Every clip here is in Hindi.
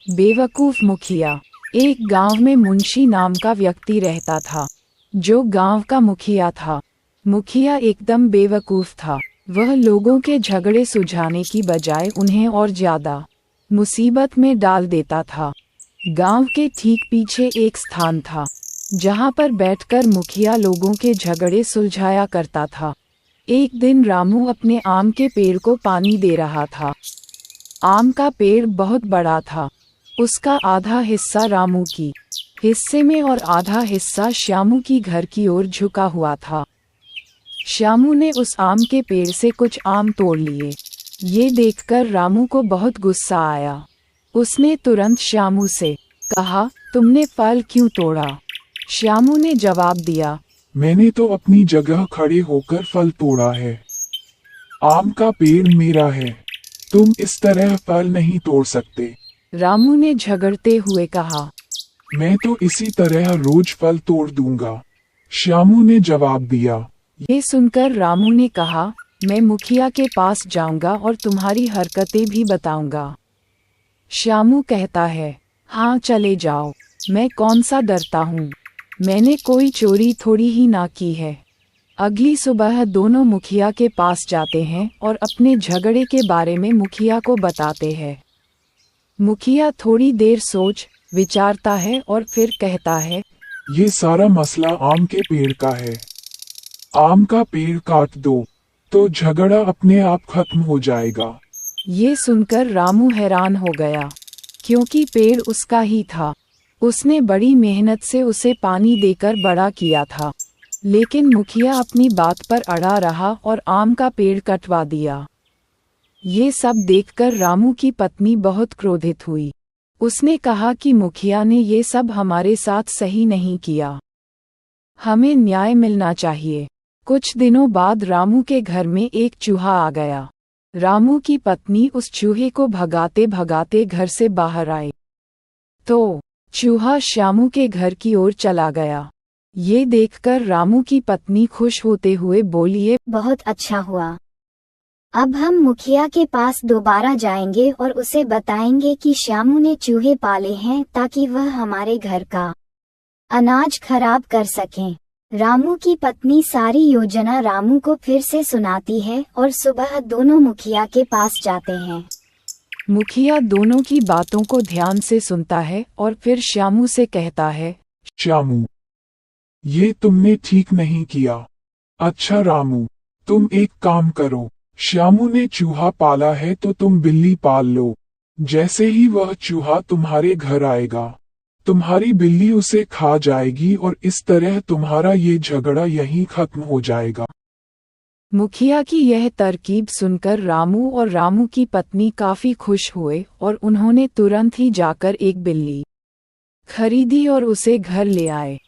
बेवकूफ मुखिया। एक गांव में मुंशी नाम का व्यक्ति रहता था, जो गांव का मुखिया था। मुखिया एकदम बेवकूफ था। वह लोगों के झगड़े सुलझाने की बजाय उन्हें और ज्यादा मुसीबत में डाल देता था। गांव के ठीक पीछे एक स्थान था, जहां पर बैठकर मुखिया लोगों के झगड़े सुलझाया करता था। एक दिन रामू अपने आम के पेड़ को पानी दे रहा था। आम का पेड़ बहुत बड़ा था। उसका आधा हिस्सा रामू की हिस्से में और आधा हिस्सा श्यामू की घर की ओर झुका हुआ था। श्यामू ने उस आम के पेड़ से कुछ आम तोड़ लिए। ये देखकर रामू को बहुत गुस्सा आया। उसने तुरंत श्यामू से कहा, तुमने फल क्यों तोड़ा? श्यामू ने जवाब दिया, मैंने तो अपनी जगह खड़े होकर फल तोड़ा है। आम का पेड़ मेरा है, तुम इस तरह फल नहीं तोड़ सकते। रामू ने झगड़ते हुए कहा, मैं तो इसी तरह रोज फल तोड़ दूंगा, श्यामू ने जवाब दिया। ये सुनकर रामू ने कहा, मैं मुखिया के पास जाऊंगा और तुम्हारी हरकतें भी बताऊंगा। श्यामू कहता है, हाँ चले जाओ, मैं कौन सा डरता हूँ, मैंने कोई चोरी थोड़ी ही ना की है। अगली सुबह दोनों मुखिया के पास जाते हैं और अपने झगड़े के बारे में मुखिया को बताते हैं। मुखिया थोड़ी देर सोच विचारता है और फिर कहता है, ये सारा मसला आम के पेड़ का है। आम का पेड़ काट दो तो झगड़ा अपने आप खत्म हो जाएगा। ये सुनकर रामू हैरान हो गया, क्योंकि पेड़ उसका ही था। उसने बड़ी मेहनत से उसे पानी देकर बड़ा किया था, लेकिन मुखिया अपनी बात पर अड़ा रहा और आम का पेड़ कटवा दिया। ये सब देखकर रामू की पत्नी बहुत क्रोधित हुई। उसने कहा कि मुखिया ने ये सब हमारे साथ सही नहीं किया, हमें न्याय मिलना चाहिए। कुछ दिनों बाद रामू के घर में एक चूहा आ गया। रामू की पत्नी उस चूहे को भगाते भगाते घर से बाहर आई, तो चूहा श्यामू के घर की ओर चला गया। ये देखकर रामू की पत्नी खुश होते हुए बोली, बहुत अच्छा हुआ, अब हम मुखिया के पास दोबारा जाएंगे और उसे बताएंगे कि श्यामू ने चूहे पाले हैं ताकि वह हमारे घर का अनाज खराब कर सकें। रामू की पत्नी सारी योजना रामू को फिर से सुनाती है और सुबह दोनों मुखिया के पास जाते हैं। मुखिया दोनों की बातों को ध्यान से सुनता है और फिर श्यामू से कहता है, श्यामू, ये तुमने ठीक नहीं किया। अच्छा रामू, तुम एक काम करो, श्यामू ने चूहा पाला है तो तुम बिल्ली पाल लो। जैसे ही वह चूहा तुम्हारे घर आएगा, तुम्हारी बिल्ली उसे खा जाएगी और इस तरह तुम्हारा ये झगड़ा यहीं खत्म हो जाएगा। मुखिया की यह तरकीब सुनकर रामू और रामू की पत्नी काफी खुश हुए और उन्होंने तुरंत ही जाकर एक बिल्ली खरीदी और उसे घर ले आए।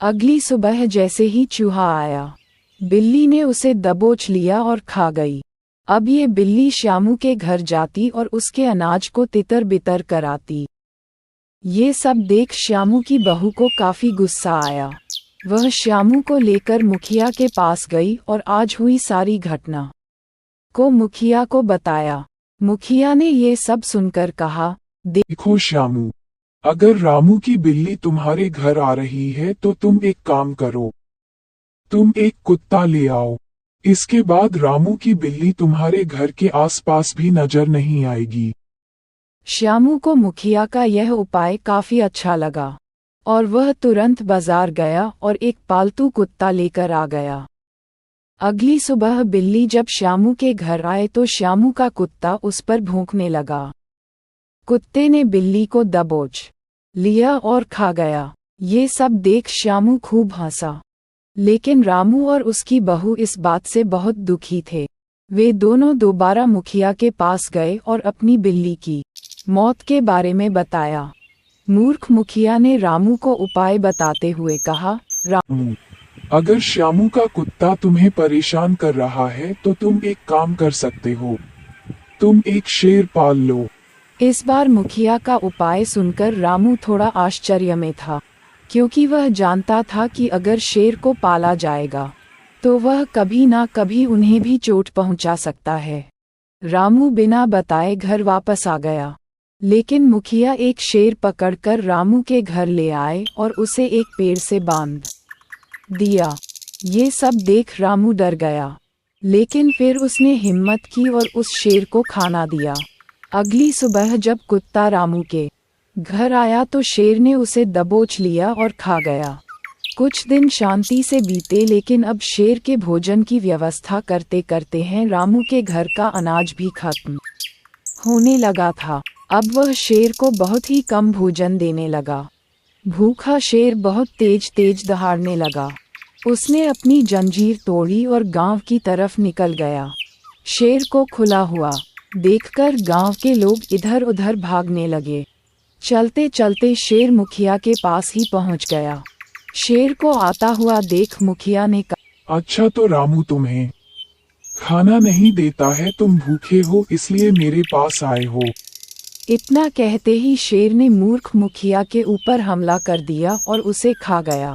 अगली सुबह जैसे ही चूहा आया, बिल्ली ने उसे दबोच लिया और खा गई। अब ये बिल्ली श्यामू के घर जाती और उसके अनाज को तितर बितर कराती। ये सब देख श्यामू की बहू को काफी गुस्सा आया। वह श्यामू को लेकर मुखिया के पास गई और आज हुई सारी घटना को मुखिया को बताया। मुखिया ने ये सब सुनकर कहा, देखो श्यामू, अगर रामू की बिल्ली तुम्हारे घर आ रही है तो तुम एक काम करो, तुम एक कुत्ता ले आओ। इसके बाद रामू की बिल्ली तुम्हारे घर के आसपास भी नजर नहीं आएगी। श्यामू को मुखिया का यह उपाय काफी अच्छा लगा और वह तुरंत बाजार गया और एक पालतू कुत्ता लेकर आ गया। अगली सुबह बिल्ली जब श्यामू के घर आए तो श्यामू का कुत्ता उस पर भौंकने लगा। कुत्ते ने बिल्ली को दबोच लिया और खा गया। ये सब देख श्यामू खूब हंसा, लेकिन रामू और उसकी बहू इस बात से बहुत दुखी थे। वे दोनों दोबारा मुखिया के पास गए और अपनी बिल्ली की मौत के बारे में बताया। मूर्ख मुखिया ने रामू को उपाय बताते हुए कहा, रामू, अगर श्यामू का कुत्ता तुम्हें परेशान कर रहा है तो तुम एक काम कर सकते हो, तुम एक शेर पाल लो। इस बार मुखिया का उपाय सुनकर रामू थोड़ा आश्चर्य में था, क्योंकि वह जानता था कि अगर शेर को पाला जाएगा तो वह कभी ना कभी उन्हें भी चोट पहुंचा सकता है। रामू बिना बताए घर वापस आ गया। लेकिन मुखिया एक शेर पकड़कर रामू के घर ले आए और उसे एक पेड़ से बांध दिया। ये सब देख रामू डर गया, लेकिन फिर उसने हिम्मत की और उस शेर को खाना दिया। अगली सुबह जब कुत्ता रामू के घर आया तो शेर ने उसे दबोच लिया और खा गया। कुछ दिन शांति से बीते, लेकिन अब शेर के भोजन की व्यवस्था करते करते हैं रामू के घर का अनाज भी खत्म होने लगा था। अब वह शेर को बहुत ही कम भोजन देने लगा। भूखा शेर बहुत तेज तेज दहाड़ने लगा। उसने अपनी जंजीर तोड़ी और गांव की तरफ निकल गया। शेर को खुला हुआ देखकर गांव के लोग इधर उधर भागने लगे। चलते चलते शेर मुखिया के पास ही पहुंच गया। शेर को आता हुआ देख मुखिया ने कहा, अच्छा तो रामू तुम्हें खाना नहीं देता है, तुम भूखे हो इसलिए मेरे पास आए हो। इतना कहते ही शेर ने मूर्ख मुखिया के ऊपर हमला कर दिया और उसे खा गया।